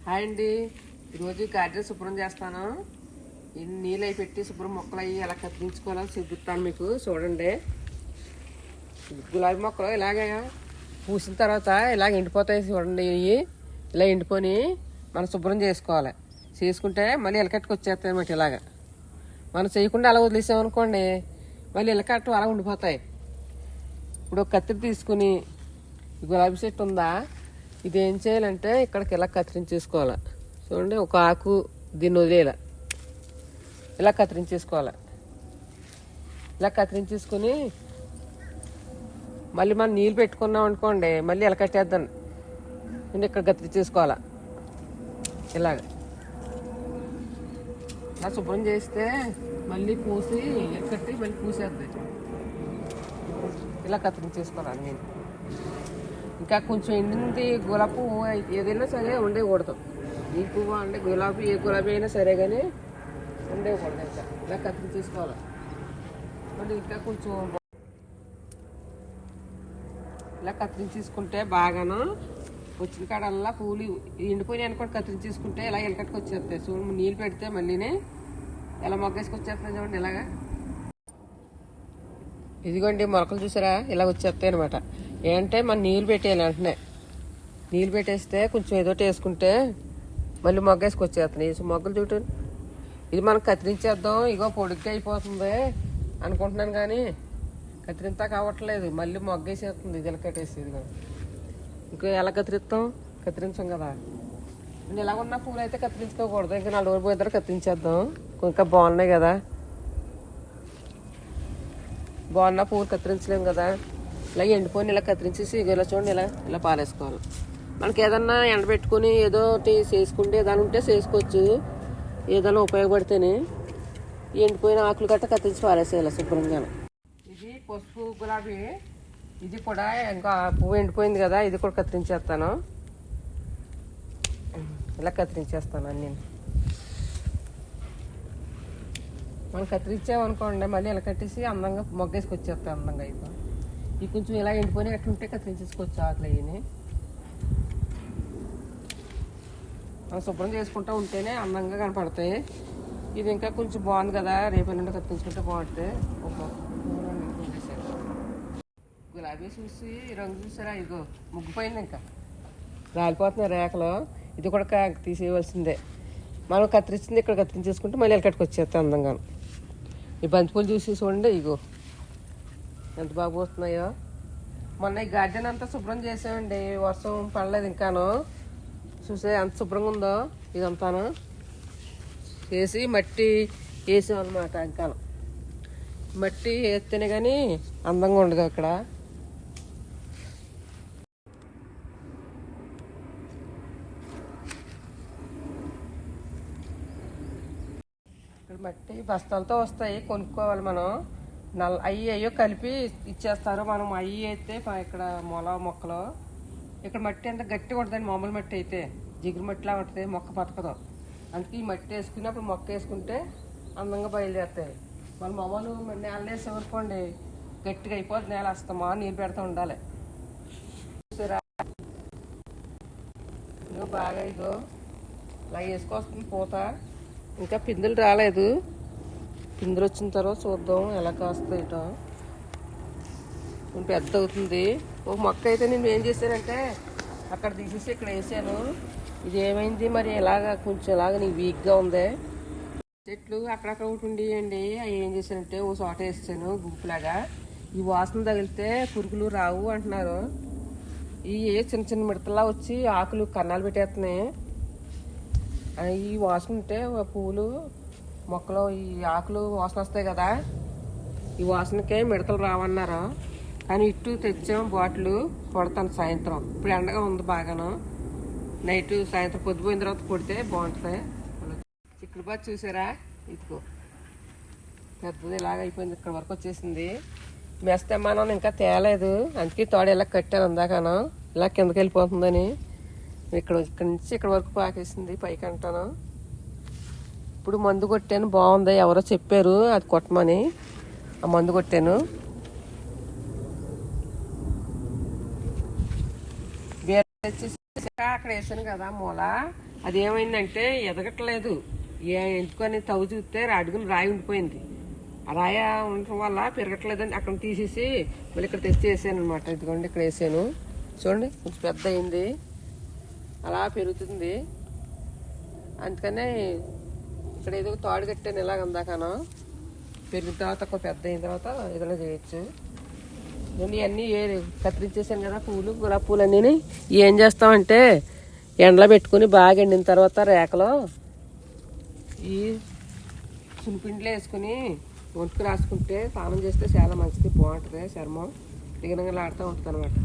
Hi అండి. ఈరోజు garden శుభ్రం చేస్తాను. నీళ్ళు అవి పెట్టి శుభ్రం మొక్కలు అవి ఎలా కత్తిరించుకోవాలో చూపిస్తాను మీకు. చూడండి, గులాబీ మొక్కలు ఇలాగే పూసిన తర్వాత ఇలాగ ఎండిపోతాయి. చూడండి, ఇవి ఇలా ఎండిపోయి మనం శుభ్రం చేసుకోవాలి. చేసుకుంటే మళ్ళీ ఎలకట్టుకు వచ్చేస్తాయి అన్నమాట. ఇలాగ మనం చేయకుండా అలా వదిలేసామనుకోండి, మళ్ళీ ఎలకట్టు అలా ఉండిపోతాయి. ఇప్పుడు ఒక కత్తిరి తీసుకుని, గులాబీ చెట్టు ఉందా, ఇది ఏం చేయాలంటే ఇక్కడికి ఇలా కత్తిరించేసుకోవాలి. చూడండి, ఒక ఆకు దీన్ని వదిలేలా ఇలా కత్తిరించేసుకోవాలి. ఇలా కత్తిరించేసుకుని మళ్ళీ మనం నీళ్ళు పెట్టుకున్నాం అనుకోండి, మళ్ళీ ఇలా కట్టేద్దాం. నేను ఇక్కడ కత్తిరించేసుకోవాలి. ఇలాగ ఇలా శుభ్రం చేస్తే మళ్ళీ పూసి ఎక్కట్టి మళ్ళీ పూసేద్దాం. ఇలా కత్తిరించేసుకోవాలి. నేను ఇంకా కొంచెం ఎండింది గులాబీ పువ్వు ఏదైనా సరే ఉండేకూడదు. ఈ పువ్వు అంటే గులాబీ, ఏ గులాబీ అయినా సరే కానీ ఉండేకూడదు. ఇంకా ఇలా కత్తిరించేసుకోవాలి. అంటే ఇంకా కొంచెం ఇలా కత్తిరించేసుకుంటే బాగాను వచ్చిన కాడల్లా పూలు ఎండిపోయినాయి అనుకోండి, కత్తిరించేసుకుంటే ఇలా ఎలకట్టుకు వచ్చేస్తాయి. చూడండి, నీళ్ళు పెడితే మళ్ళీనే ఇలా మొగ్గేసుకొచ్చేస్తాయి. చూడండి, ఇలాగా ఇదిగోండి మొలకలు చూసారా, ఇలా వచ్చేస్తాయి అనమాట. ఏంటంటే మనం నీళ్ళు పెట్టేయాలి. వెంటనే నీళ్ళు పెట్టేస్తే కొంచెం ఏదో వేసుకుంటే మళ్ళీ మొగ్గేసుకొచ్చేస్తున్నాయి. మొగ్గలు చూడు, ఇది మనం కత్తిరించేద్దాం, ఇగో పొడిగ్గా అయిపోతుంది అనుకుంటున్నాను, కానీ కత్తిరింతా కావట్లేదు. మళ్ళీ మొగ్గేసేస్తుంది. ఇది ఎలకట్టేసి ఇదిగో. ఇంకో ఎలా కత్తిరించాం కదా. ఇలా ఉన్న పూలు అయితే కత్తిరించుకోకూడదు. ఇంకా 4 రోజులు పోయిన కత్తిరించేద్దాం. ఇంకా బాగున్నాయి కదా, బాగున్నా పువ్వులు కత్తిరించలేము కదా. ఇలా ఎండిపోయి ఇలా కత్తిరించేసి ఇలా చూడండి, ఇలా పారేసుకోవాలి. మనకి ఏదన్నా ఎండబెట్టుకుని ఏదో ఒకటి చేసుకుంటే ఏదైనా ఉంటే చేసుకోవచ్చు. ఏదైనా ఉపయోగపడితేనే ఎండిపోయిన ఆకులు గట్ట కత్తిరించి పారేసేయాలి శుభ్రంగా. ఇది పసుపు గులాబీ, ఇది కూడా ఇంకా పువ్వు ఎండిపోయింది కదా, ఇది కూడా కత్తిరించేస్తాను. ఇలా కత్తిరించేస్తాను అన్నీ. మనం కత్తిరించామనుకోండి, మళ్ళీ ఇలా కట్టేసి అందంగా మొగ్గేసుకొచ్చేస్తాం. అందంగా అయిపో ఇవి కొంచెం ఇలా ఎండిపోయి ఎట్లుంటే కత్తిరించేసుకోవచ్చు ఆకులు అయ్యి. మనం శుభ్రం చేసుకుంటూ ఉంటేనే అందంగా కనపడతాయి. ఇది ఇంకా కొంచెం బాగుంది కదా, రేపు నుండి కత్తిరించుకుంటే బాగుంటుంది. గులాబీ చూసి రంగు చూసారా, ఇదిగో ముగ్గిపోయింది, ఇంకా రాలిపోతున్నాయి రేఖలు. ఇది కూడా తీసేయవలసిందే. మనం కత్తిరించింది ఇక్కడ కత్తిరించేసుకుంటే మళ్ళీ ఎలకట్టుకు వచ్చేస్తాయి అందంగా. ఈ బంతిపూలు చూసి చూడండి, ఇగో ఎంత బాగా పోతున్నాయో. మొన్న ఈ గార్డెన్ అంతా శుభ్రం చేసామండి, వర్షం పడలేదు ఇంకాను. చూసే ఎంత శుభ్రంగా ఉందో. ఇదంతాను చేసి మట్టి వేసామన్నమాట. ఇంకాను మట్టి వేస్తేనే కానీ అందంగా ఉండదు. అక్కడ మట్టి బస్తాలతో వస్తాయి, కొనుక్కోవాలి మనం. అయ్యో కలిపి ఇచ్చేస్తారు. మనం అయ్యి అయితే ఇక్కడ మొక్కలు ఇక్కడ మట్టి అంత గట్టిగా ఉంటుందండి. మామూలు మట్టి అయితే జిగురు మట్టిలా ఉంటుంది, మొక్క బతకదు. అందుకే ఈ మట్టి వేసుకున్నప్పుడు మొక్క వేసుకుంటే అందంగా బయలుదేరుతాయి. మనం మామూలు నేల వేసామనుకోండి, గట్టిగా అయిపోతుంది. నేల వస్తామా నీరు పెడతా ఉండాలి. చూసారా, బాగా ఇదో ఇలా వేసుకొస్తుంది పూత. ఇంకా పిందులు రాలేదు. పిందులు వచ్చిన తర్వాత చూద్దాం ఎలా కాస్తాయిటో. పెద్ద అవుతుంది. ఒక మొక్క అయితే నేను ఏం చేశానంటే అక్కడ తీసేసి ఇక్కడ వేసాను. ఇది ఏమైంది మరి, కొంచెం ఇలాగ నీకు వీక్గా ఉంది. చెట్లు అక్కడక్కడ ఒకటి ఉండేయండి. అవి ఏం చేశానంటే ఓ చోట వేసాను గుంపులాగా. ఈ వాసన తగిలితే పురుగులు రావు అంటున్నారు. ఈ చిన్న చిన్న మిడతల్లా వచ్చి ఆకులు కన్నాలు పెట్టేస్తున్నాయి. ఈ వాసన ఉంటే పువ్వులు మొక్కలు ఈ ఆకులు వాసన వస్తాయి కదా, ఈ వాసనకే మిడతలు రావన్నారు. కానీ ఇటు తెచ్చాము బాటిల్, కొడతాను సాయంత్రం. ఇప్పుడు ఎండగా ఉంది బాగాను. నైట్ సాయంత్రం పొద్దుపోయిన తర్వాత కొడితే బాగుంటుంది. చిక్కుడు బాగా చూసారా, ఇదిగో పెద్దది ఇలాగ అయిపోయింది. ఇక్కడ వరకు వచ్చేసింది. మెస్తమానం ఇంకా తేలేదు, అందుకే తోడ ఇలా కట్టాను అందాకాను. ఇలా కిందకి వెళ్ళిపోతుందని ఇక్కడ నుంచి ఇక్కడ వరకు పాకేసింది పైకి అంటాను. ఇప్పుడు మందు కొట్టాను, బాగుంది. ఎవరో చెప్పారు అది కొట్టమని, ఆ మందు కొట్టాను. బీర తెచ్చి అక్కడ వేసాను కదా మూల, అది ఏమైందంటే ఎదగట్లేదు. ఎందుకని తవ్వు చూస్తే అడుగులు రాయి ఉండిపోయింది. ఆ రాయ ఉండటం వల్ల పెరగట్లేదని అక్కడ తీసేసి మళ్ళీ ఇక్కడ తెచ్చి వేసాను అనమాట. ఇదిగోండి ఇక్కడ వేసాను, చూడండి కొంచెం పెద్ద అయింది, అలా పెరుగుతుంది. అందుకనే ఇక్కడ ఏదో తాడు కట్టాను ఇలాగ అందాకనో, పెరిగిన తర్వాత ఒక పెద్ద అయిన తర్వాత ఏదైనా చేయొచ్చు. నేను ఇవన్నీ కత్తిరించేసాను కదా పూలు, గులాబీ పూలు అన్నీ. ఏం చేస్తామంటే ఎండలో పెట్టుకుని బాగా ఎండిన తర్వాత రేకలో ఈ సున్నిపిండిలో వేసుకుని ఒంటికి రాసుకుంటే స్నానం చేస్తే చాలా మంచిది, బాగుంటుంది. చర్మం నిగనగలాడుతూ ఉంటుంది అనమాట.